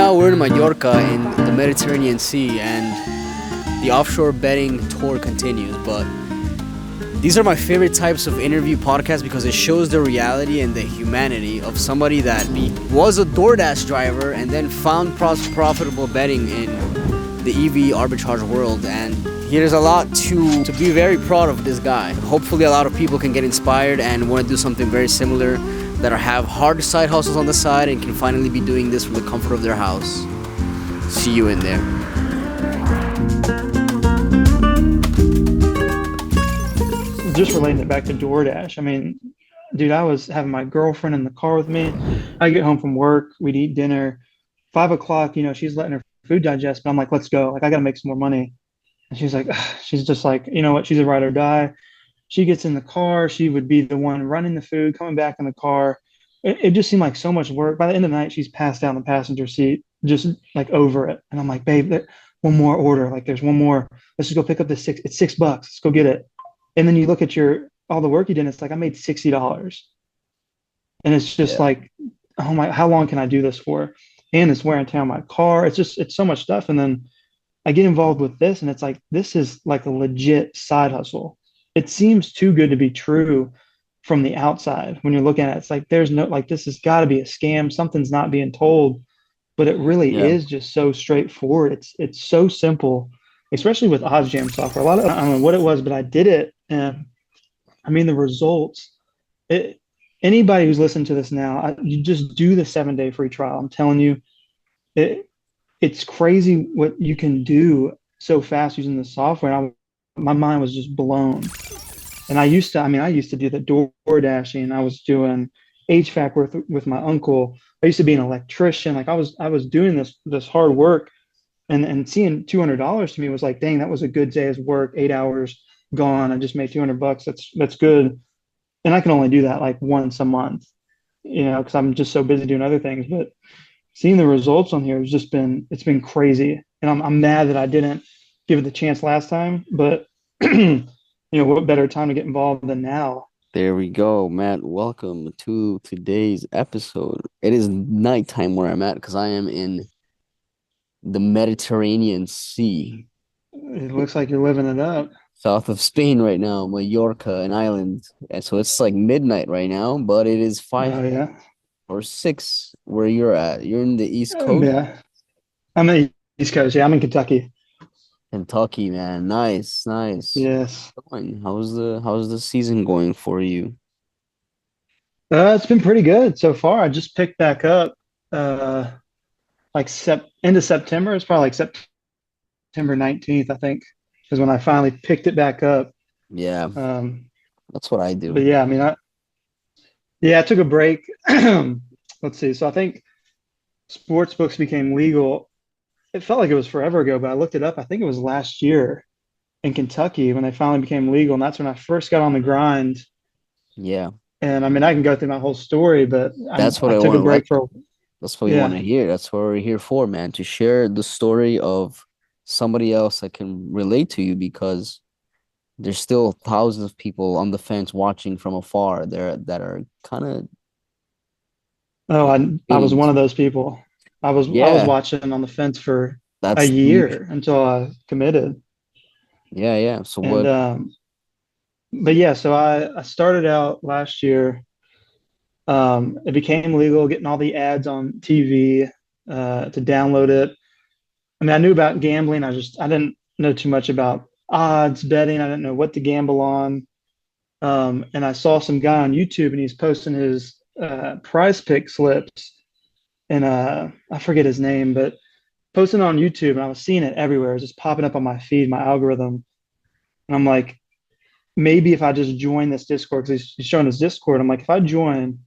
now we're in Mallorca in the Mediterranean Sea, and the offshore betting tour continues. But these are my favorite types of interview podcasts because it shows the reality and the humanity of somebody that was a DoorDash driver and then found profitable betting in the EV arbitrage world. And there's a lot to be very proud of this guy. Hopefully a lot of people can get inspired and want to do something very similar, that have hard side hustles on the side and can finally be doing this from the comfort of their house. See you in there. Just relating it back to DoorDash. I mean, dude, I was having my girlfriend in the car with me. I get home from work, we'd eat dinner. 5 o'clock, she's letting her food digest, but I'm like, let's go. Like, I got to make some more money. And she's like, ugh. She's just like, you know what? She's a ride or die. She gets in the car. She would be the one running the food, coming back in the car. It just seemed like so much work. By the end of the night, she's passed out in the passenger seat, just like over it. And I'm like, babe, one more order. Like, there's one more. Let's just go pick up the six. It's $6. Let's go get it. And then you look at all the work you did. And it's like, I made $60. And it's just like, oh my, how long can I do this for? And it's wear and tear on my car. It's so much stuff. And then I get involved with this, and it's like, this is like a legit side hustle. It seems too good to be true from the outside. When you're looking at it, it's like, there's no, like, this has got to be a scam. Something's not being told, but it really is just so straightforward. It's so simple, especially with OddsJam software. I don't know what it was, but I did it. And I mean, the results, anybody who's listening to this now, you just do the 7-day free trial. I'm telling you, it's crazy what you can do so fast using the software. My mind was just blown. And I used to do the DoorDashing. I was doing HVAC with my uncle. I used to be an electrician. Like, I was doing this hard work, and seeing $200 to me was like, dang, that was a good day's work. 8 hours gone. I just made $200. That's good. And I can only do that like once a month, because I'm just so busy doing other things. But seeing the results on here it's been crazy. And I'm mad that I didn't give it the chance last time, but what better time to get involved than now? There we go, Matt. Welcome to today's episode. It is nighttime where I'm at because I am in the Mediterranean Sea. It looks like you're living it up. South of Spain right now, Mallorca, an island. And so it's like midnight right now, but it is 5 or 6 where you're at. You're in the East Coast? Yeah. I'm in the East Coast. Yeah, I'm in Kentucky. Kentucky, man. Nice. Yes. How's the season going for you? It's been pretty good so far. I just picked back up like end of September. It's probably like September 19th, I think, is when I finally picked it back up. Yeah. That's what I do. But yeah, I mean, I took a break. Let's see. So I think sportsbooks became legal. It felt like it was forever ago, but I looked it up. I think it was last year in Kentucky when they finally became legal. And that's when I first got on the grind. Yeah. And I mean, I can go through my whole story, but that's what I took a break for. That's what you want to hear. That's what we're here for, man, to share the story of somebody else that can relate to you, because there's still thousands of people on the fence watching from afar there that are kind of. Oh, I was one of those people. I was watching on the fence for a year until I committed. Yeah. So what? But yeah, so I started out last year. It became legal, getting all the ads on TV to download it. I mean, I knew about gambling. I didn't know too much about odds betting. I didn't know what to gamble on. And I saw some guy on YouTube, and he's posting his prize pick slips. And I forget his name, but posting on YouTube, and I was seeing it everywhere. It was just popping up on my feed, my algorithm. And I'm like, maybe if I just join this Discord, because he's showing his Discord, I'm like, if I join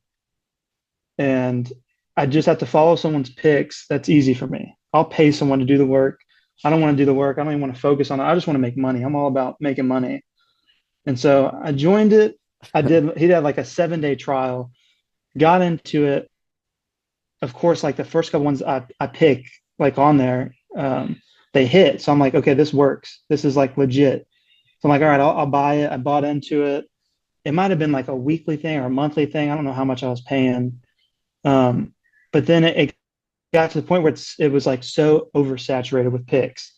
and I just have to follow someone's picks, that's easy for me. I'll pay someone to do the work. I don't want to do the work. I don't even want to focus on it. I just want to make money. I'm all about making money. And so I joined it. He had like a 7-day trial, got into it. Of course, like the first couple ones I pick like on there, they hit. So I'm like, okay, this works. This is like legit. So I'm like, all right, I'll buy it. I bought into it. It might have been like a weekly thing or a monthly thing. I don't know how much I was paying. But then it got to the point where it was like so oversaturated with picks.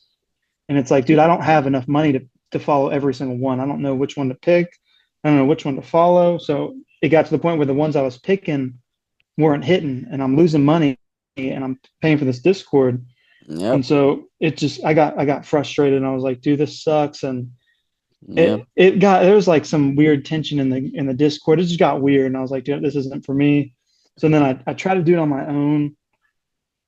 And it's like, dude, I don't have enough money to follow every single one. I don't know which one to pick. I don't know which one to follow. So it got to the point where the ones I was picking weren't hitting and I'm losing money and I'm paying for this Discord. Yep. And so it just I got frustrated and I was like, dude, this sucks. And Yep. it got there was like some weird tension in the Discord. It just got weird. And I was like, dude, this isn't for me. So then I tried to do it on my own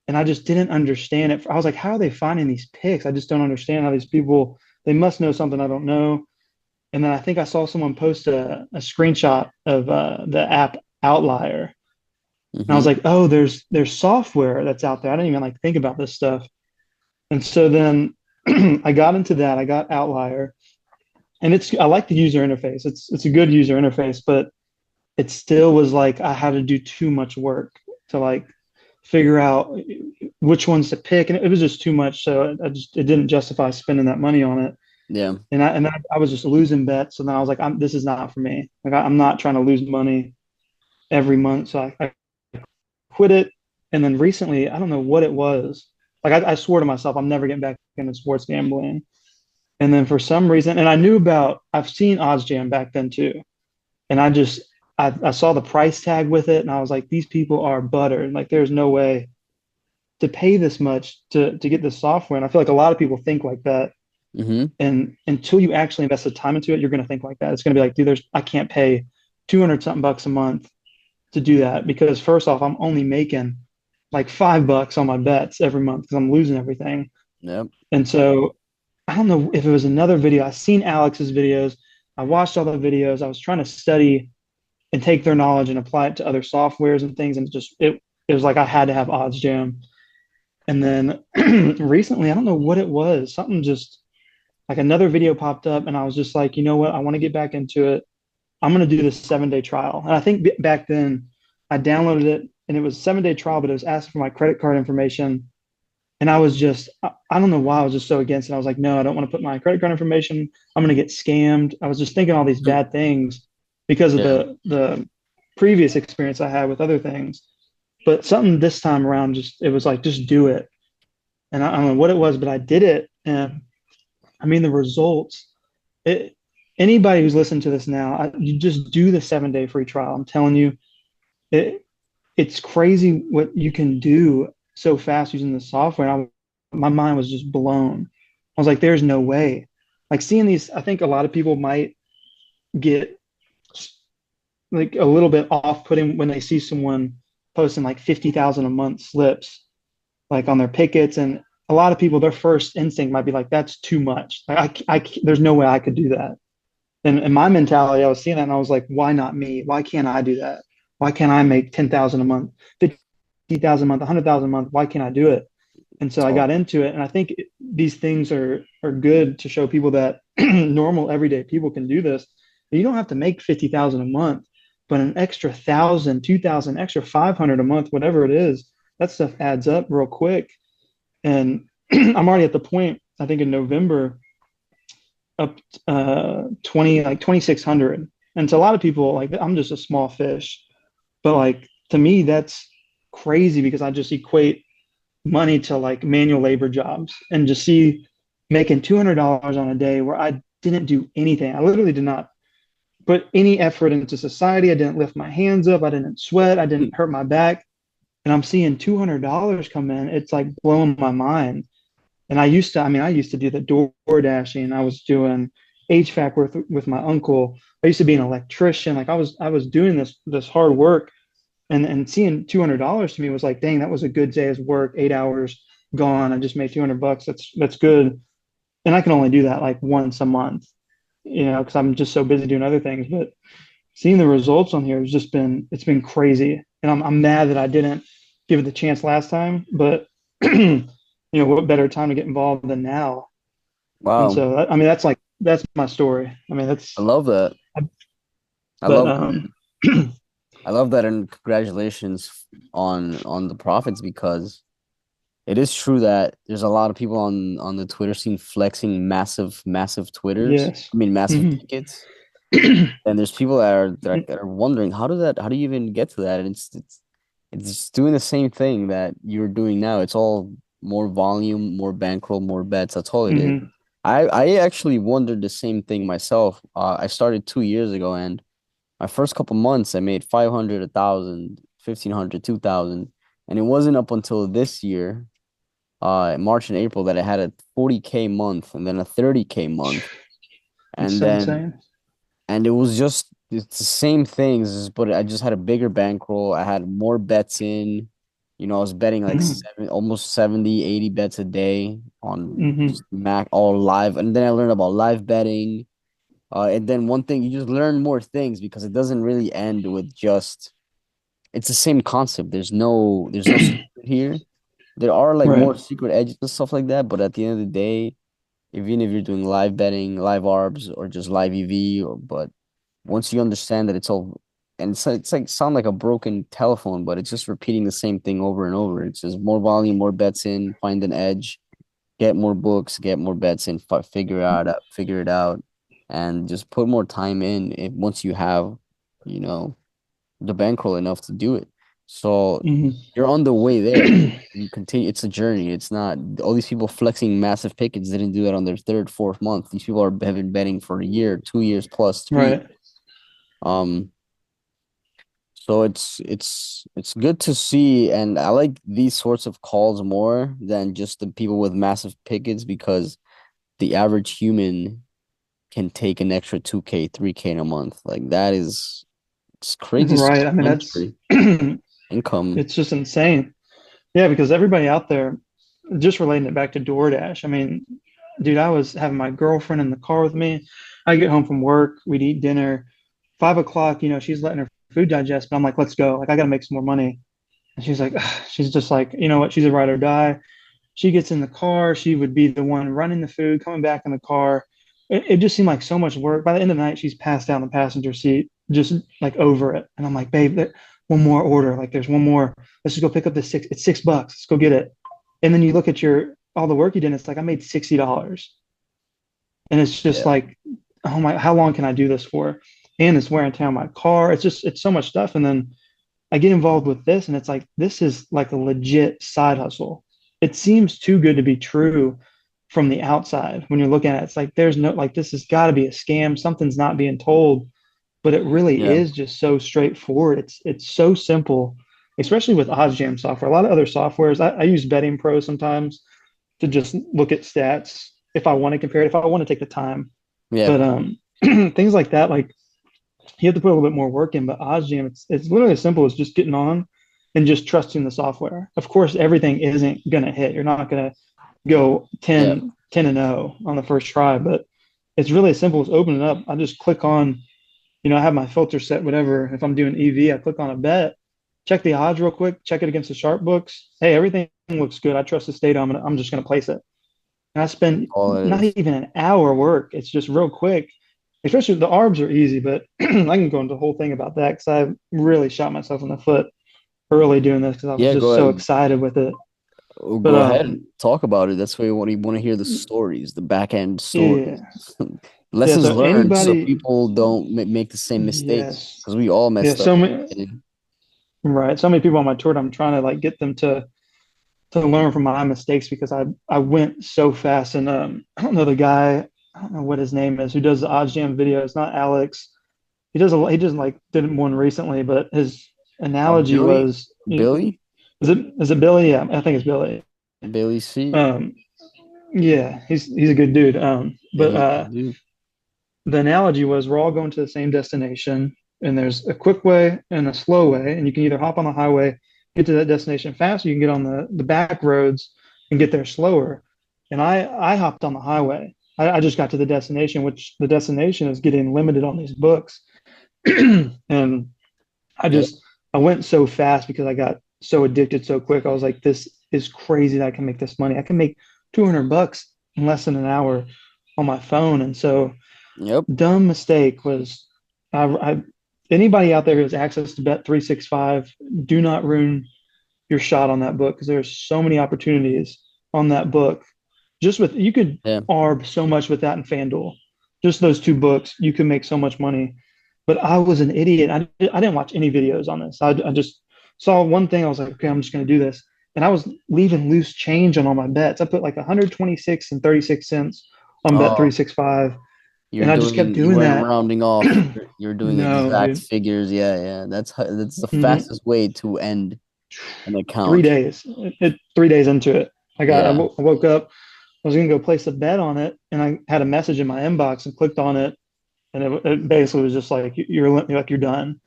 and I just didn't understand it. I was like, how are they finding these picks? I just don't understand how these people they must know something I don't know. And then I think I saw someone post a screenshot of the app Outlier. And I was Mm-hmm. like, oh, there's software that's out there. I didn't even like think about this stuff. And so then I got into that. I got Outlier, and I like the user interface. It's a good user interface, but it still was like I had to do too much work to like figure out which ones to pick, and it was just too much. So it didn't justify spending that money on it. Yeah. And I was just losing bets. So then I was like, this is not for me. Like I'm not trying to lose money every month. So I quit it. And then recently, I don't know what it was. Like I swore to myself, I'm never getting back into sports gambling. And then for some reason, and I've seen OddsJam back then too. And I saw the price tag with it and I was like, these people are buttered. Like there's no way to pay this much to get this software. And I feel like a lot of people think like that. Mm-hmm. And until you actually invest the time into it, you're going to think like that. It's going to be like, dude, I can't pay 200 something bucks a month to do that because first off, I'm only making like $5 on my bets every month because I'm losing everything. Yep. And so I don't know if it was another video. I seen Alex's videos. I watched all the videos. I was trying to study and take their knowledge and apply it to other softwares and things. And it was like I had to have OddsJam. And then recently, I don't know what it was. Something just like another video popped up, and I was just like, you know what? I want to get back into it. I'm going to do this 7 day trial. And I think back then I downloaded it and it was a 7 day trial, but it was asking for my credit card information. And I was just, I don't know why I was just so against it. I was like, no, I don't want to put my credit card information. I'm going to get scammed. I was just thinking all these bad things because of Yeah. the previous experience I had with other things. But something this time around, it was like, just do it. And I don't know what it was, but I did it. And I mean, the results, it, anybody who's listening to this now, you just do the 7 day free trial. I'm telling you, it, it's crazy what you can do so fast using the software. And my mind was just blown. I was like, there's no way. Like seeing these, I think a lot of people might get like a little bit off putting when they see someone posting like 50,000 a month slips like on their pickets. And a lot of people, their first instinct might be like, that's too much. Like there's no way I could do that. And in my mentality, I was seeing that and I was like, why not me? Why can't I do that? Why can't I make 10,000 a month, 50,000 a month, 100,000 a month? Why can't I do it? And so I So got into it. And I think these things are good to show people that normal everyday people can do this. You don't have to make 50,000 a month, but an extra 1,000, 2,000, extra 500 a month, whatever it is, that stuff adds up real quick. And I'm already at the point, I think in November, up 20 like 2,600. And to a lot of people, like I'm just a small fish, but like to me that's crazy because I just equate money to like manual labor jobs and just see making $200 on a day where I didn't do anything. I literally did not put any effort into society. I didn't lift my hands up. I didn't sweat. I didn't hurt my back. And I'm seeing $200 come in. It's like blowing my mind. And I used to do the door dashing. I was doing HVAC with my uncle. I used to be an electrician. Like I was doing this hard work, and seeing $200 to me was like, dang, that was a good day's work. 8 hours gone. I just made $200. That's good. And I can only do that like once a month, because I'm just so busy doing other things. But seeing the results on here has it's been crazy. And I'm mad that I didn't give it the chance last time, but what better time to get involved than now? And wow. so, I mean, that's my story. I mean, I love that. I but love I love that, and congratulations on the profits, because it is true that there's a lot of people on the Twitter scene flexing massive Twitters. yes. I mean, massive Mhm. tickets. And there's people that are wondering how do you even get to that? And it's It's just doing the same thing that you're doing now. It's all more volume, more bankroll, more bets. That's all it is. Hmm. I actually wondered the same thing myself. I started 2 years ago, and my first couple months I made 500, 1,000, 1,500, 2,000, and it wasn't up until this year, March and April, that I had a 40K month and then a 30K month, It's and so then insane. and it's the same things, but I just had a bigger bankroll. I had more bets in. I was betting like Hmm. almost 70, 80 bets a day on Hmm. just Mac all live. And then I learned about live betting. And then one thing, you just learn more things because it doesn't really end with just it's the same concept. There's no secret here. There are like Right. more secret edges and stuff like that, but at the end of the day, even if you're doing live betting, live arbs, or just live EV, but once you understand that it's all, and it's like sound like a broken telephone, but it's just repeating the same thing over and over. It's just more volume, more bets in, find an edge, get more books, get more bets in, figure it out, and just put more time in. If once you have, you know, the bankroll enough to do it, so Hmm. you're on the way there. You continue. It's a journey. It's not all these people flexing massive pickets didn't do that on their third, fourth month. These people have been betting for a year, 2 years plus, 3 years. Right. Um, so it's good to see, and I like these sorts of calls more than just the people with massive pickets because the average human can take an extra 2K, 3K in a month. Like that is it's crazy Right. I mean, that's supplementary income. it's just insane. Yeah, because everybody out there, just relating it back to DoorDash. I mean, dude, I was having my girlfriend in the car with me. I get home from work, we'd eat dinner. 5 o'clock, she's letting her food digest, but I'm like, let's go. Like, I gotta make some more money. And she's like, "Ugh," she's just like, you know what? She's a ride or die. She gets in the car. She would be the one running the food, coming back in the car. It just seemed like so much work. By the end of the night, she's passed out in the passenger seat, just like over it. And I'm like, babe, one more order. Like, there's one more. Let's just go pick up the six. It's $6. Let's go get it. And then you look at your all the work you did. It's like I made $60, and it's just Yeah. like, oh my, how long can I do this for? And it's wear and tear on my car. It's so much stuff. And then I get involved with this, and it's like this is like a legit side hustle. It seems too good to be true from the outside when you're looking at it. It's like there's no like this has got to be a scam. Something's not being told, but it really Yeah. is just so straightforward. It's so simple, especially with OddsJam software. A lot of other softwares, I use Betting Pro sometimes to just look at stats if I want to compare it, if I want to take the time. Yeah. But things like that, like you have to put a little bit more work in. But OddsJam, it's literally as simple as just getting on and just trusting the software. Of course, everything isn't gonna hit. You're not gonna go Yeah. 10 and 0 on the first try, but it's really as simple as opening it up. I just click on, I have my filter set, whatever. If I'm doing EV, I click on a bet, check the odds real quick, check it against the sharp books. Hey, everything looks good. I trust this data. I'm just gonna place it. And I spend All it not is. even an hour work. It's just real quick. Especially the arbs are easy, but I can go into the whole thing about that because I really shot myself in the foot early doing this because I was Yeah, just go so ahead. excited with it. But Go ahead. Talk about it. That's why you want to hear the stories, the back end stories. yeah, yeah. Lessons So learned so anybody, people don't make the same mistakes yes, because we all yeah. messed up So in the many, beginning. right. So many people on my tour. I'm trying to like get them to learn from my mistakes because I went so fast. And I don't know the guy. I don't know what his name is who does the OddsJam videos. Not Alex. He doesn't like did one recently, but his analogy Billy, was, Billy, is it Billy? Yeah, I think it's Billy. Billy C. Um, yeah, he's a good dude. Yeah, But he's a good dude. the analogy was we're all going to the same destination, and there's a quick way and a slow way, and you can either hop on the highway, get to that destination fast, or you can get on the back roads and get there slower. And I hopped on the highway. I just got to the destination, which the destination is getting limited on these books. And I Yeah, just I went so fast because I got so addicted so quick. I was like, this is crazy that I can make this money. I can make $200 in less than an hour on my phone. And so yep, dumb mistake was I anybody out there who has access to Bet 365, do not ruin your shot on that book because there's so many opportunities on that book. Just with you could yeah, arb so much with that in FanDuel. Just those two books, you can make so much money. But I was an idiot. I didn't watch any videos on this. I just saw one thing. I was like, okay, I'm just going to do this. And I was leaving loose change on all my bets. I put like 126 and 36 cents on bet Oh, 365. you're And I just kept doing you doing weren't that. rounding off. You're doing No, exact dude. figures. Yeah, yeah. That's the Mhm. fastest way to end an Three account. days. 3 days into it. Yeah, I woke up. I was gonna go place a bet on it, and I had a message in my inbox and clicked on it, and it basically was just like you're done.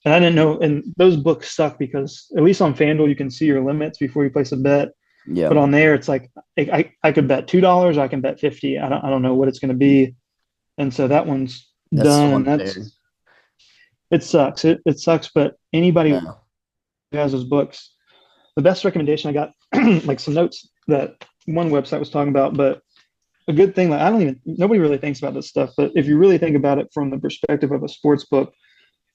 And I didn't know. And those books suck because at least on FanDuel you can see your limits before you place a bet. yeah. But on there it's like I could bet $2, I can bet 50. I don't know what it's gonna be, and so that one's That's done. so And unfair. it sucks. It sucks. But anybody Yeah. who has those books, the best recommendation I got, like some notes that one website was talking about, but a good thing, like I don't even, nobody really thinks about this stuff, but if you really think about it from the perspective of a sports book,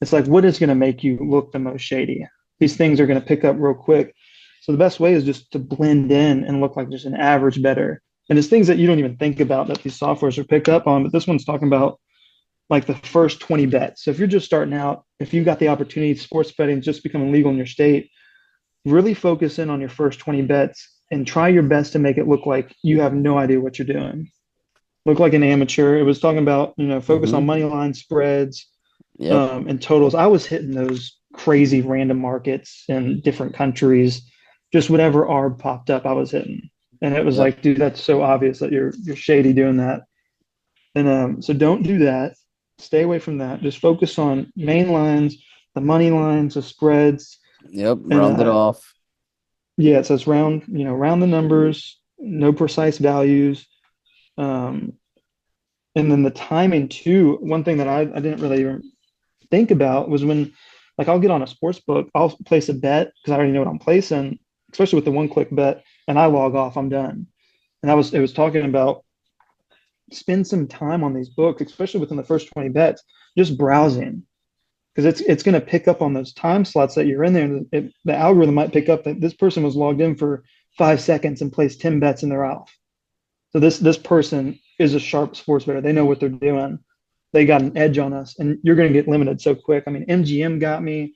it's like, what is going to make you look the most shady? These things are going to pick up real quick. So the best way is just to blend in and look like just an average better. And it's things that you don't even think about that these softwares are picked up on, but this one's talking about like the first 20 bets. So if you're just starting out, if you've got the opportunity, sports betting just becoming legal in your state, really focus in on your first 20 bets and try your best to make it look like you have no idea what you're doing. Look like an amateur. It was talking about, focus on Mm-hmm. money line spreads Yep. and totals. I was hitting those crazy random markets in different countries. Just whatever ARB popped up, I was hitting. And it was Yep. like, dude, that's so obvious that you're shady doing that. And so don't do that. Stay away from that. Just focus on main lines, the money lines, the spreads, Yep. and Round it off. yeah, it says round, round the numbers, no precise values. Um, and then the timing too. One thing that I didn't really even think about was when, like, I'll get on a sports book, I'll place a bet because I already know what I'm placing, especially with the one click bet, and I log off, I'm done. And it was talking about spend some time on these books, especially within the first 20 bets, just browsing because it's going to pick up on those time slots that you're in there. And the algorithm might pick up that this person was logged in for 5 seconds and placed 10 bets and they're off. So this person is a sharp sports bettor. They know what they're doing. They got an edge on us, and you're going to get limited so quick. I mean, MGM got me,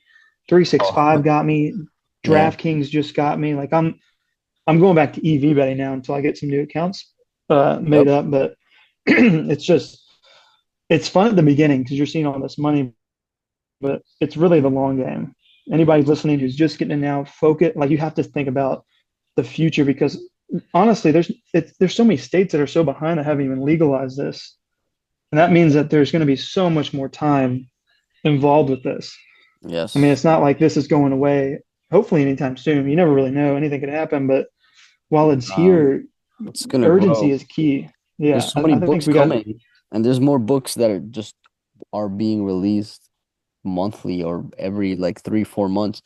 365 Oh, got me, yeah. DraftKings just got me. Like I'm going back to EV betting now until I get some new accounts made Yep. up. But it's fun at the beginning because you're seeing all this money, but it's really the long game. Anybody listening who's just getting in now, focus. Like you have to think about the future because honestly, there's so many states that are so behind that haven't even legalized this, and that means that there's going to be so much more time involved with this. I mean, Yes. it's not like this is going away. Hopefully, anytime soon. You never really know; anything could happen. But while it's Um, here, it's gonna urgency grow. is key. There's Yeah, so many I think books we got. coming, and there's more books that are being released monthly or every like 3, 4 months.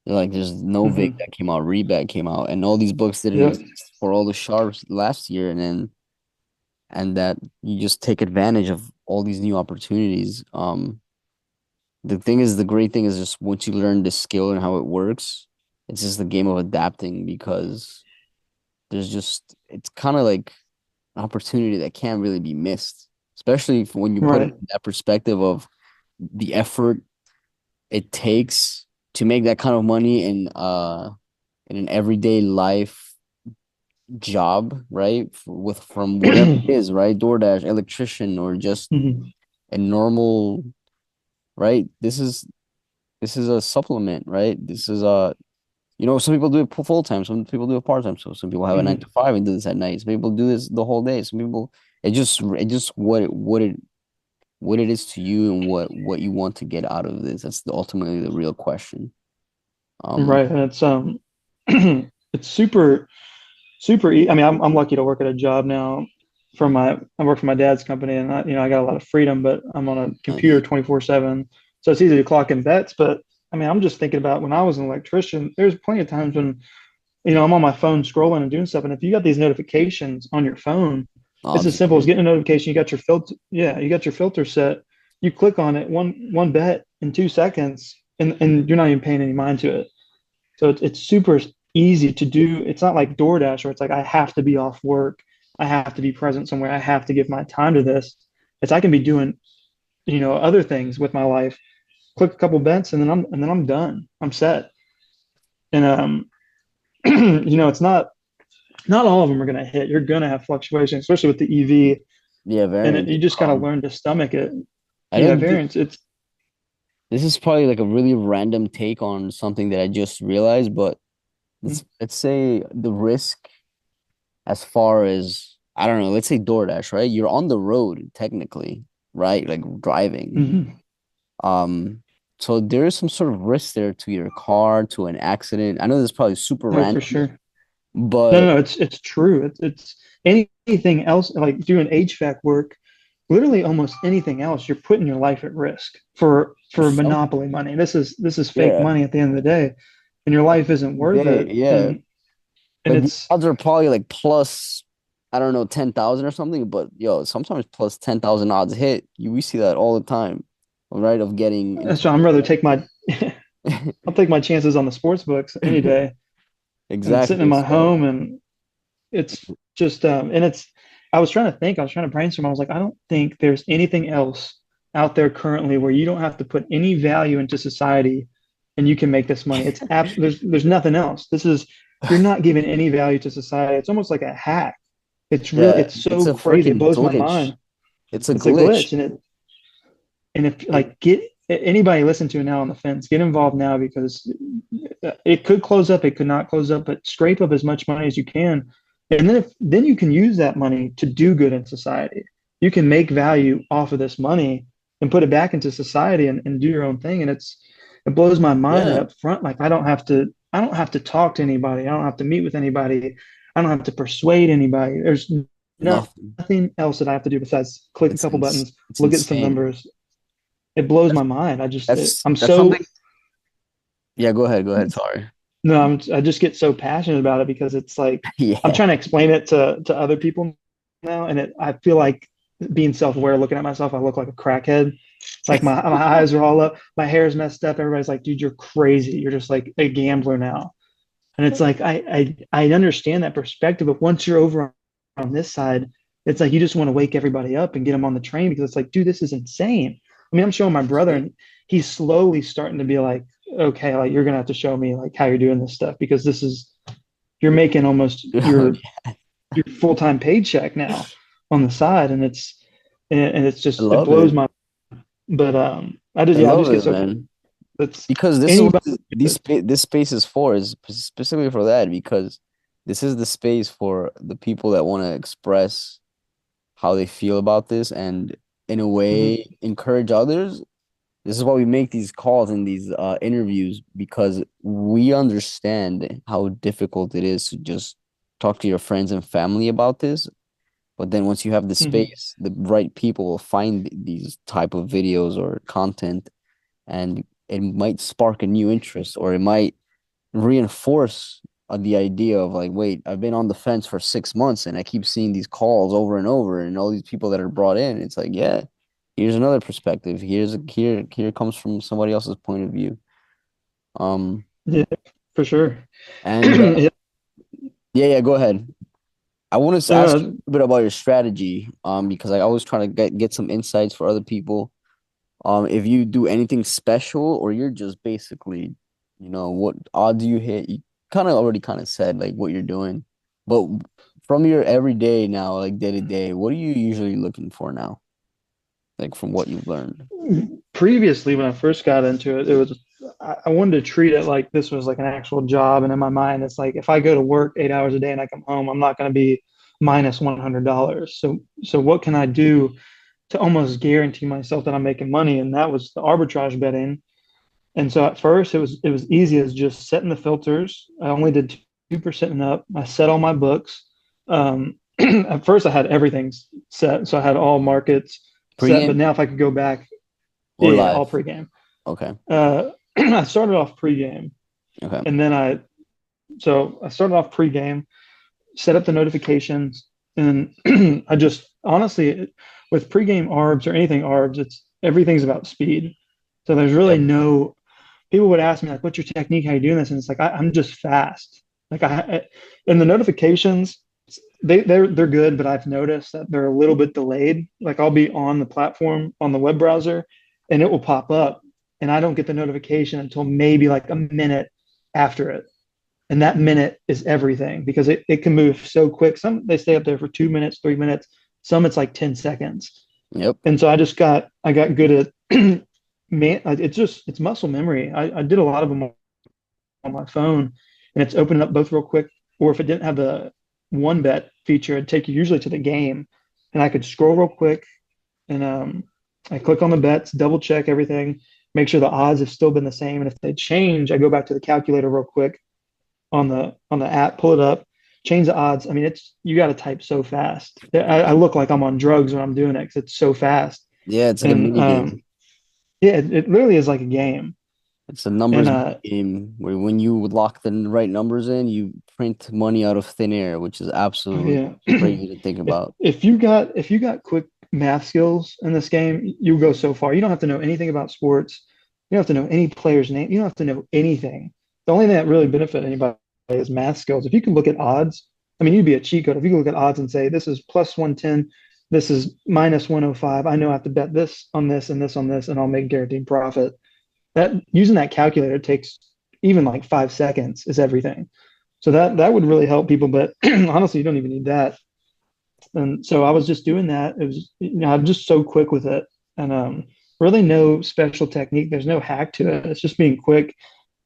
Like there's Novik Mhm. that came out, Rebag came out, and all these books didn't Yep. exist for all the sharps last year, and that you just take advantage of all these new opportunities. The great thing is just once you learn the skill and how it works, it's just the game of adapting because it's kind of like an opportunity that can't really be missed, especially when you put it Right. in that perspective of the effort it takes to make that kind of money in an everyday life job, right? With from whatever it is, right? DoorDash, electrician, or just Mhm. a normal, right? This is a supplement, right? This is a some people do it full time, some people do it part time. So some people have a nine Mhm. to five and do this at night. Some people do this the whole day. Some people it just what it is to you and what you want to get out of this. That's ultimately the real question. Right. And it's super. I mean, I'm lucky to work at a job now. I work for my dad's company, and I got a lot of freedom, but I'm on a computer Nice. 24/7, so it's easy to clock in bets. But I mean, I'm just thinking about when I was an electrician. There's plenty of times when I'm on my phone scrolling and doing stuff, and if you got these notifications on your phone, Oh, it's as simple as getting a notification. You got your filter, yeah, you got your filter set. You click on it, one bet in 2 seconds, and you're not even paying any mind to it. So it's super easy to do. It's not like DoorDash where it's like I have to be off work, I have to be present somewhere, I have to give my time to this. It's I can be doing other things with my life. Click a couple bets and then I'm done. I'm set. And it's not all of them are going to hit. You're going to have fluctuation, especially with the EV, Yeah, and variance. you just got to learn to stomach it. I Yeah, think variance. It's this is probably like a really random take on something that I just realized, but let's say the risk as far as I don't know, let's say DoorDash, right? You're on the road technically, right? Like driving. mhm. Um, so there is some sort of risk there to your car, to an accident. I know this is probably super Oh, for random, sure. No, but no, it's true. It's anything else like doing HVAC work, literally almost anything else, you're putting your life at risk for for some, monopoly money. This is fake yeah, money at the end of the day, and your life isn't worth they, it. yeah, And like the it's odds are probably like plus, I don't know, 10,000 or something, but yo, sometimes plus 10,000 odds hit. We see that all the time, right? Of getting into so I'm rather take my I'll take my chances on the sports books any day and sitting in exactly. my So home, and it's just and it's I was trying to brainstorm. I was like, I don't think there's anything else out there currently where you don't have to put any value into society and you can make this money. It's there's nothing else. This is You're not giving any value to society. It's almost like a hack. yeah, It's it's so a crazy. It freaking blows my glitch. mind. It's a It's a glitch. glitch, and if like get anybody listen to it now on the fence, get involved now because it could close up, it could not close up, but scrape up as much money as you can, and then you can use that money to do good in society. You can make value off of this money and put it back into society and do your own thing. And it blows my mind that Yeah, up front, like I don't have to talk to anybody. I don't have to meet with anybody. I don't have to persuade anybody. There's nothing. nothing else that I have to do besides click a couple buttons, It's look at some insane. numbers. It blows That's my mind. I'm that's so something. Yeah, go ahead. Go ahead. Sorry. no, I just get so passionate about it because it's like I'm Yeah. trying to explain it to other people now, and I feel like being self-aware, looking at myself, I look like a crackhead. Like my eyes are all up, my hair's messed up. Everybody's like, dude, you're crazy. You're just like a gambler now. And it's like I understand that perspective, but once you're over on this side, it's like you just want to wake everybody up and get them on the train because it's like, dude, this is insane. I mean, I'm showing my brother, and he's slowly starting to be like, okay, like you're gonna have to show me like how you're doing this stuff because this is you're making almost your full-time paycheck now on the side, and it's I just it love blows it. my. But I I love just get it, so man. it's Because this is what anybody. this space is for, is specifically for that, because this is the space for the people that want to express how they feel about this and in a Mhm. way encourage others. This is why we make these calls and these interviews, because we understand how difficult it is to just talk to your friends and family about this. But then once you have the Mhm. space, the right people will find these type of videos or content, and it might spark a new interest, or it might reinforce the idea of like, wait, I've been on the fence for 6 months and I keep seeing these calls over and over and all these people that are brought in. It's like, yeah, here's another perspective. Here comes from somebody else's point of view. Um, Yeah, for sure. and Yeah, yeah, yeah, go ahead. I want to ask you no, a bit about your strategy, because I always try to get some insights for other people. If you do anything special, or you're just basically, what odds you hit. You kind of already kind of said like what you're doing, but from your everyday now, like day to day, what are you usually looking for now? Like from what you've learned. previously when I first got into it, it was I wanted to treat it like this was like an actual job, and in my mind, it's like if I go to work 8 hours a day and I come home, I'm not going to be minus $100. So what can I do to almost guarantee myself that I'm making money? And that was the arbitrage betting. And so at first it was easy as just setting the filters. I only did 2% and up. I set all my books. At first I had everything set, so I had all markets set. But Pre-game now if I could go back, or yeah, all live? pregame. Okay. I started off pregame, Okay. and then I started off pregame, set up the notifications, and I just honestly with pregame arbs or anything arbs, it's everything's about speed. So there's really Yep. no people would ask me like, "What's your technique? How you doing this?" And it's like I'm just fast. Like and the notifications, they're good, but I've noticed that they're a little bit delayed. Like I'll be on the platform on the web browser, and it will pop up, and I don't get the notification until maybe like a minute after it. And that minute is everything because it can move so quick. Some they stay up there for 2 minutes, 3 minutes. Some it's like 10 seconds. Yep. And so I got good at man. It's muscle memory. I did a lot of them on my phone, and it's opening up both real quick. Or if it didn't have the one bet feature, it'd take you usually to the game, and I could scroll real quick, and I click on the bets, double check everything, make sure the odds have still been the same, and if they change, I go back to the calculator real quick on the app, pull it up, change the odds. I mean, it's you got to type so fast. I look like I'm on drugs when I'm doing it because it's so fast. Yeah, it's like a And mini game. yeah, it literally is like a game. It's a And numbers game where when you lock the right numbers in, you print money out of thin air, which is oh absolutely yeah, crazy to think about. if you got quick math skills in this game, you go so far. You don't have to know anything about sports. You don't have to know any player's name. You don't have to know anything. The only thing that really benefit anybody is math skills. If you can look at odds, I mean, you'd be a cheat code. If you can look at odds and say, this is plus 110, this is minus 105, I know I have to bet this on this and this on this, and I'll make guaranteed profit. That using that calculator takes even like 5 seconds is everything. So that would really help people. But honestly, you don't even need that. And so I was just doing that. It was, I'm just so quick with it. And really no special technique. There's no hack to it. It's just being quick.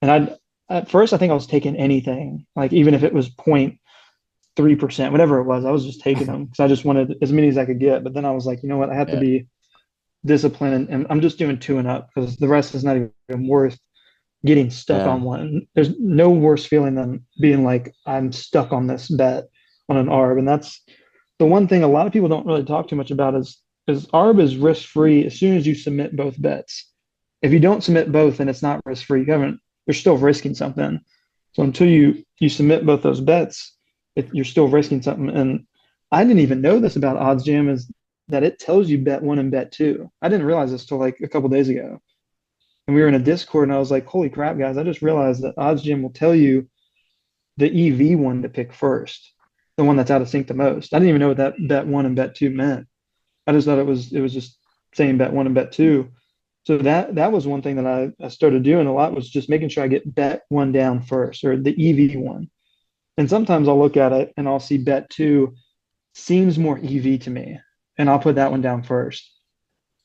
And at first, I think I was taking anything, like even if it was 0.3%, whatever it was, I was just taking them because I just wanted as many as I could get. But then I was like, you know what? I have to Yeah. be disciplined, and I'm just doing two and up because the rest is not even worth getting stuck Yeah. on one. There's no worse feeling than being like, I'm stuck on this bet on an ARB. And that's the one thing a lot of people don't really talk too much about is ARB is risk free as soon as you submit both bets. If you don't submit both, then it's not risk free. You're still risking something. So until you submit both those bets, you're still risking something. And I didn't even know this about OddsJam is that it tells you bet one and bet two. I didn't realize this till like a couple days ago. And we were in a Discord, and I was like, "Holy crap, guys! I just realized that OddsJam will tell you the EV one to pick first, the one that's out of sync the most." I didn't even know what that bet one and bet two meant. I just thought it was just saying bet one and bet two. So that was one thing that I started doing a lot was just making sure I get bet one down first or the EV one. And sometimes I'll look at it and I'll see bet two seems more EV to me, and I'll put that one down first.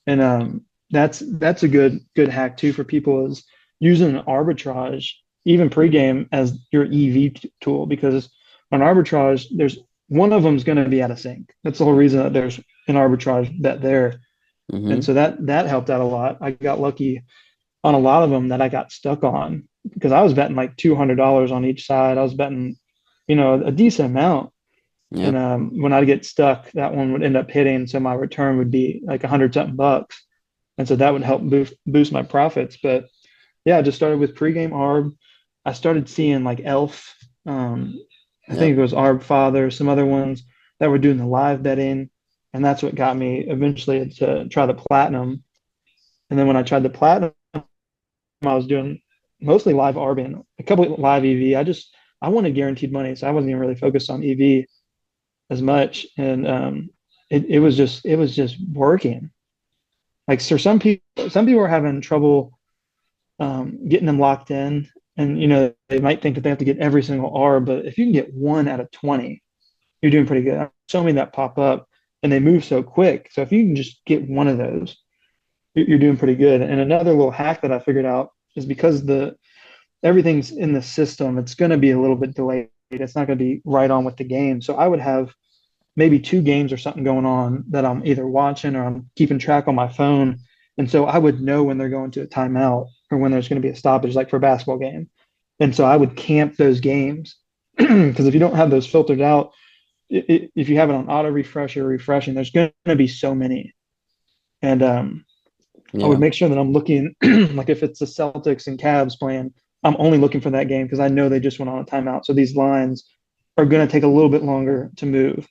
And that's a good hack too for people is using an arbitrage even pregame as your EV tool because on arbitrage there's one of them's going to be out of sync. That's the whole reason that there's an arbitrage bet there. And Hmm. so that helped out a lot. I got lucky on a lot of them that I got stuck on because I was betting like $200 on each side. I was betting, a decent amount. And Yep. when I'd get stuck, that one would end up hitting. So my return would be like 100 something bucks. And so that would help boost my profits. But yeah, I just started with pregame ARB. I started seeing like Elf. I Yep. think it was ARB Father, some other ones that were doing the live betting. And that's what got me eventually to try the platinum. And then when I tried the platinum, I was doing mostly live ARB and a couple of live EV. I wanted guaranteed money, so I wasn't even really focused on EV as much. And it was just working. Like so some people are having trouble getting them locked in, and they might think that they have to get every single R, but if you can get 1 out of 20, you're doing pretty good. Show me that pop up, and they move so quick. So if you can just get one of those, you're doing pretty good. And another little hack that I figured out is because the everything's in the system, it's going to be a little bit delayed. It's not going to be right on with the game. So I would have maybe two games or something going on that I'm either watching or I'm keeping track on my phone. And so I would know when they're going to a timeout or when there's going to be a stoppage, like for a basketball game. And so I would camp those games because if you don't have those filtered out, if you have it on auto refresh or refreshing, there's going to be so many. And I would Yeah. make sure that I'm looking, like if it's the Celtics and Cavs playing, I'm only looking for that game because I know they just went on a timeout. So these lines are going to take a little bit longer to move.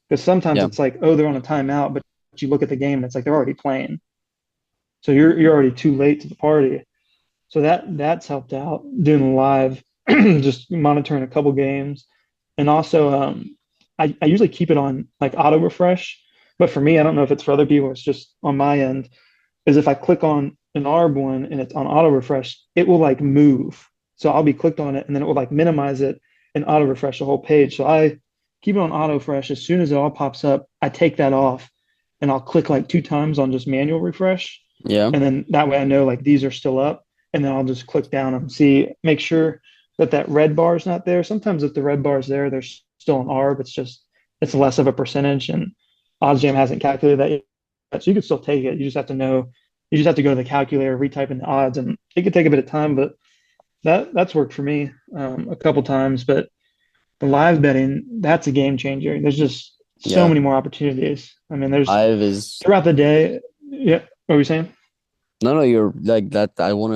Because sometimes Yeah. it's like, oh, they're on a timeout, but you look at the game and it's like they're already playing. So you're already too late to the party. So that's helped out doing live, just monitoring a couple games. And also I usually keep it on like auto refresh. But for me, I don't know if it's for other people, it's just on my end, is if I click on an ARB one and it's on auto refresh, it will like move. So I'll be clicked on it and then it will like minimize it and auto refresh the whole page. So I keep it on auto refresh. As soon as it all pops up, I take that off and I'll click like 2 times on just manual refresh. Yeah. And then that way I know like these are still up. And then I'll just click down and see, make sure that that red bar is not there. Sometimes if the red bar is there, there's still an ARB. It's just, it's less of a percentage. And OddsJam hasn't calculated that yet. So you can still take it. You just have to know, you just have to go to the calculator, retype in the odds, and it could take a bit of time, but that's worked for me a couple times. But the live betting, that's a game changer. There's just so Yeah. many more opportunities. I mean, there's Live is throughout the day. Yeah. What were you saying? no, you're like that. I want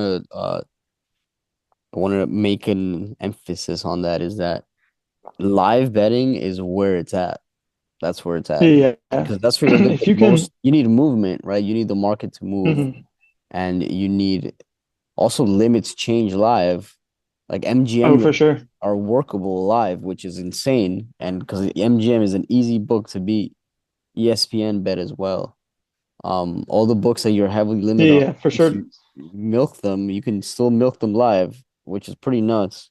to make an emphasis on that is that live betting is where it's at. That's where it's at Yeah. because that's where you're gonna get If the you can, most. You need movement, right? You need the market to move, mhm. and you need also limits change live. Like Oh, MGM for sure. are workable live, which is insane. And because MGM is an easy book to beat, ESPN bet as well. All the books that you're heavily limited on, Yeah, for once sure. you milk them, you can still milk them live, which is pretty nuts.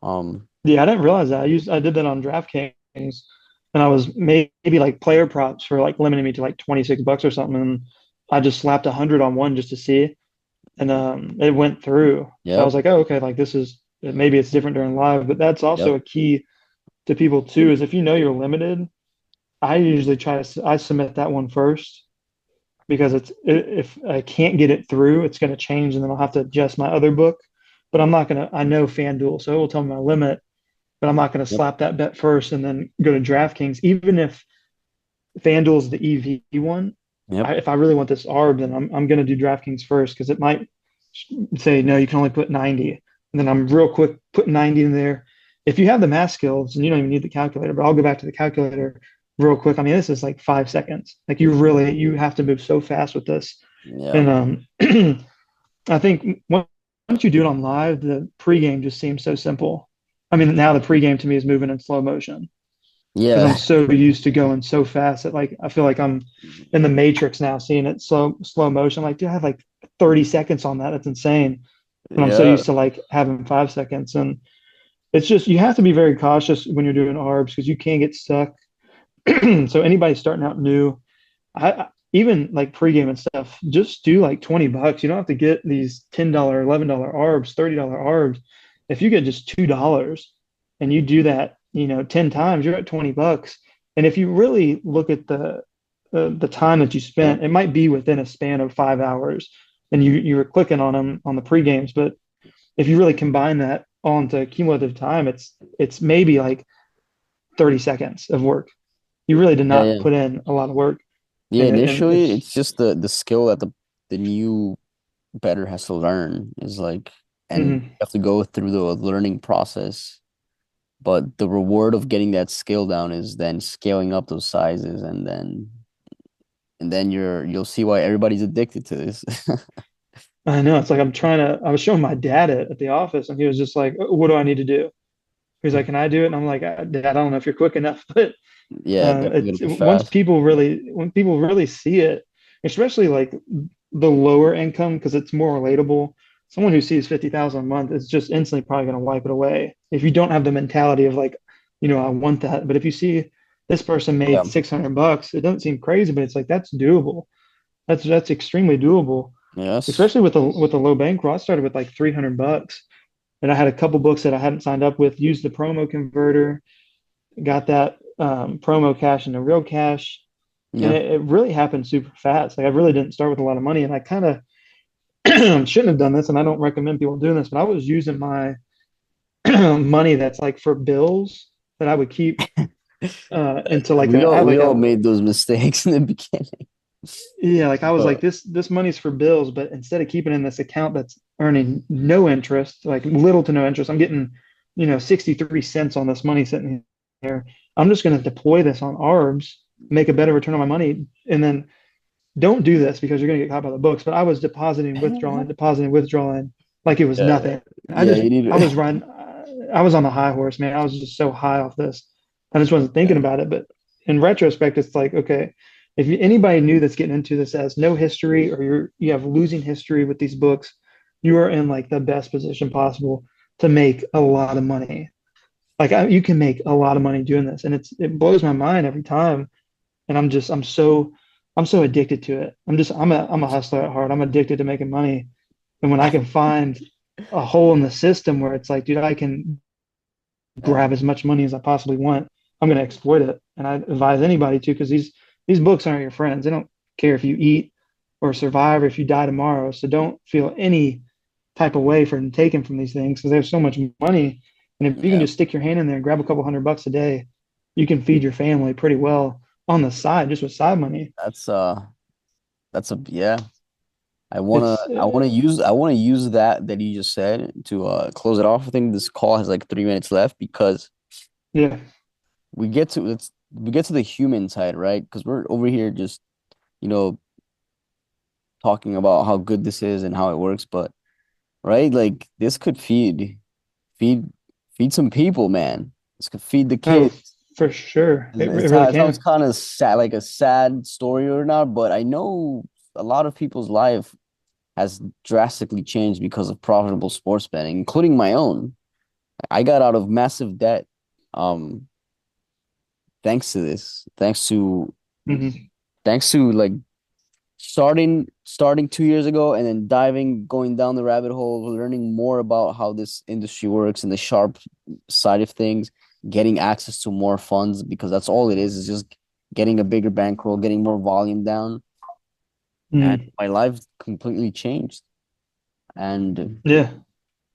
Um, Yeah, I didn't realize that. I did that on DraftKings, and I was maybe like player props for like limiting me to like 26 bucks or something. And I just slapped 100 on one just to see, and it went through. So I yep, was like, oh, okay, like this is maybe it's different during live, but that's also yep, a key to people too. Is if you know you're limited, I usually I submit that one first because if I can't get it through, it's going to change, and then I'll have to adjust my other book. But I'm not gonna. I know FanDuel, so it will tell me my limit, but I'm not going to yep, slap that bet first and then go to DraftKings. Even if FanDuel's the EV one, yep, if I really want this ARB, then I'm going to do DraftKings first because it might say, no, you can only put 90. And then I'm real quick putting 90 in there. If you have the math skills and you don't even need the calculator, but I'll go back to the calculator real quick. I mean, this is like 5 seconds. Like you have to move so fast with this. yeah, And I think once you do it on live, the pregame just seems so simple. I mean, now the pregame to me is moving in slow motion because I'm yeah, so used to going so fast that like I feel like I'm in the Matrix now, seeing it slow motion. Like, dude, I have like 30 seconds on that. That's insane. But I'm so yeah, used to like having 5 seconds, and it's just you have to be very cautious when you're doing ARBs because you can get stuck. So anybody starting out new, I even like pregame and stuff, just do like 20 bucks. You don't have to get these $10, $11 ARBs, $30 ARBs. If you get just $2 and you do that, 10 times, you're at 20 bucks. And if you really look at the time that you spent, it might be within a span of 5 hours and you were clicking on them on the pre-games. But if you really combine that all into cumulative time, it's maybe like 30 seconds of work. You really did yeah, not yeah. put in a lot of work. Yeah, And initially it's it's just the skill that the new better has to learn is like, and you mhm. have to go through the learning process. But the reward of getting that skill down is then scaling up those sizes, and then you'll see why everybody's addicted to this. I know. It's like I was showing my dad it at the office and he was just like, what do I need to do? He's like, can I do it? And I'm like, Dad, I don't know if you're quick enough, but Yeah, definitely it's gonna be fast. when people really see it, especially like the lower income, because it's more relatable. Someone who sees 50,000 a month is just instantly probably going to wipe it away. If you don't have the mentality of like, I want that. But if you see this person Yeah. made 600 bucks, it doesn't seem crazy, but it's like, that's doable. That's extremely doable, Yes. especially with the low bankroll. I started with like 300 bucks and I had a couple books that I hadn't signed up with, used the promo converter, got that promo cash into real cash. And Yeah. it really happened super fast. Like I really didn't start with a lot of money and I kind of shouldn't have done this. And I don't recommend people doing this, but I was using my money that's like for bills that I would keep into like We I all had we like all a, made those mistakes in the beginning. yeah, like I was Uh, like this money's for bills, but instead of keeping in this account that's earning no interest, like little to no interest, I'm getting, 63 cents on this money sitting here. I'm just going to deploy this on ARBs, make a better return on my money, and then don't do this because you're going to get caught by the books. But I was depositing, withdrawing like it was yeah, nothing. yeah. You need I was riding, I was on the high horse, man. I was just so high off this. I just wasn't thinking yeah, about it. But in retrospect, it's like, okay, if anybody new that's getting into this has no history or you have losing history with these books, you are in like the best position possible to make a lot of money. Like you can make a lot of money doing this, and it blows my mind every time. And I'm so addicted to it. I'm a hustler at heart. I'm addicted to making money. And when I can find a hole in the system where it's like, dude, I can Yeah. grab as much money as I possibly want, I'm going to exploit it. And I advise anybody to, because these books aren't your friends. They don't care if you eat or survive or if you die tomorrow. So don't feel any type of way for taking from these things because there's so much money. And if you can Yeah. just stick your hand in there and grab a couple $100 a day, you can feed your family pretty well on the side, just with side money. That's that's a yeah. It's I wanna use that you just said to close it off. I think this call has like 3 minutes left because yeah, we get to the human side, right? Because we're over here just, you know, talking about how good this is and how it works, but right, like this could feed feed some people, man. This could feed the oh, kids. for sure. It It's really it sounds can. kind of sad, like a sad story or not, but I know a lot of people's life has drastically changed because of profitable sports betting, including my own. I got out of massive debt, um, thanks to this, Hmm. thanks to like starting 2 years ago and then going down the rabbit hole, learning more about how this industry works and the sharp side of things, getting access to more funds because that's all it is just getting a bigger bankroll, getting more volume down, and Hmm. my life completely changed. And Yeah,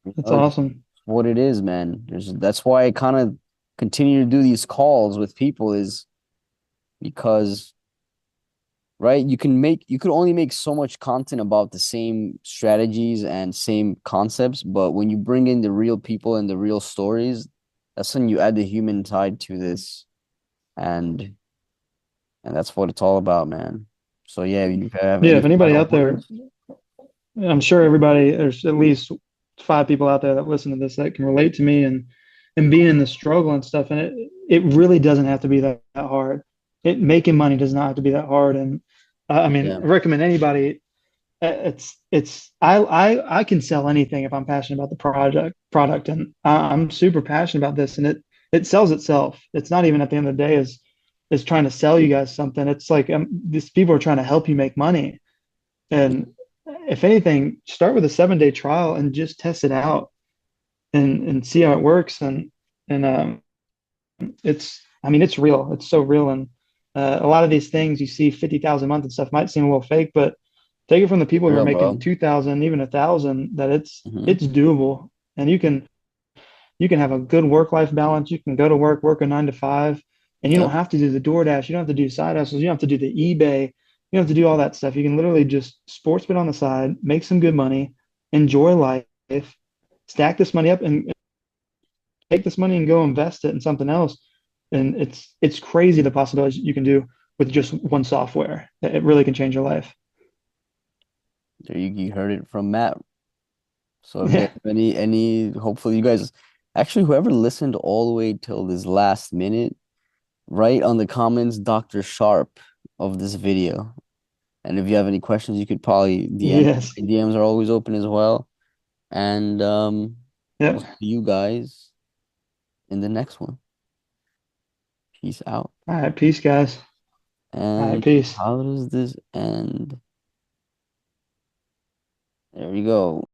you that's know, it's awesome. what it is, man. That's why I kind of continue to do these calls with people is because right? You could only make so much content about the same strategies and same concepts, but when you bring in the real people and the real stories, that's when you add the human side to this, and and that's what it's all about, man. So yeah, you have Yeah, any if anybody final out there, words? I'm sure there's at least 5 people out there that listen to this that can relate to me and being in the struggle and stuff. And it really doesn't have to be that hard. Making money does not have to be that hard. And I mean, Yeah, I recommend anybody. I can sell anything if I'm passionate about the product, and I'm super passionate about this, and it sells itself. It's not even at the end of the day is trying to sell you guys something. It's like these people are trying to help you make money. And if anything, start with a 7-day trial and just test it out and see how it works. And I mean, it's real. It's so real. And a lot of these things you see 50,000 a month and stuff might seem a little fake, but take it from the people who are real, making bro. 2,000, even 1,000, that Hmm. it's doable. And you can have a good work-life balance. You can go to work a 9 to 5, and you don't Yep. have to do the DoorDash. You don't have to do side hustles. You don't have to do the eBay. You don't have to do all that stuff. You can literally just sports bet on the side, make some good money, enjoy life, stack this money up, and take this money and go invest it in something else. And it's crazy the possibilities you can do with just one software. It really can change your life. There you heard it from Matt. So if you guys Yeah. have hopefully you guys actually whoever listened all the way till this last minute, write on the comments Dr. Sharp of this video. And if you have any questions, you could probably DM. Yes. My DMs are always open as well. And we'll Yep. see you guys in the next one. Peace out. All right. Peace, guys. All right. And Peace. how does this end? There we go.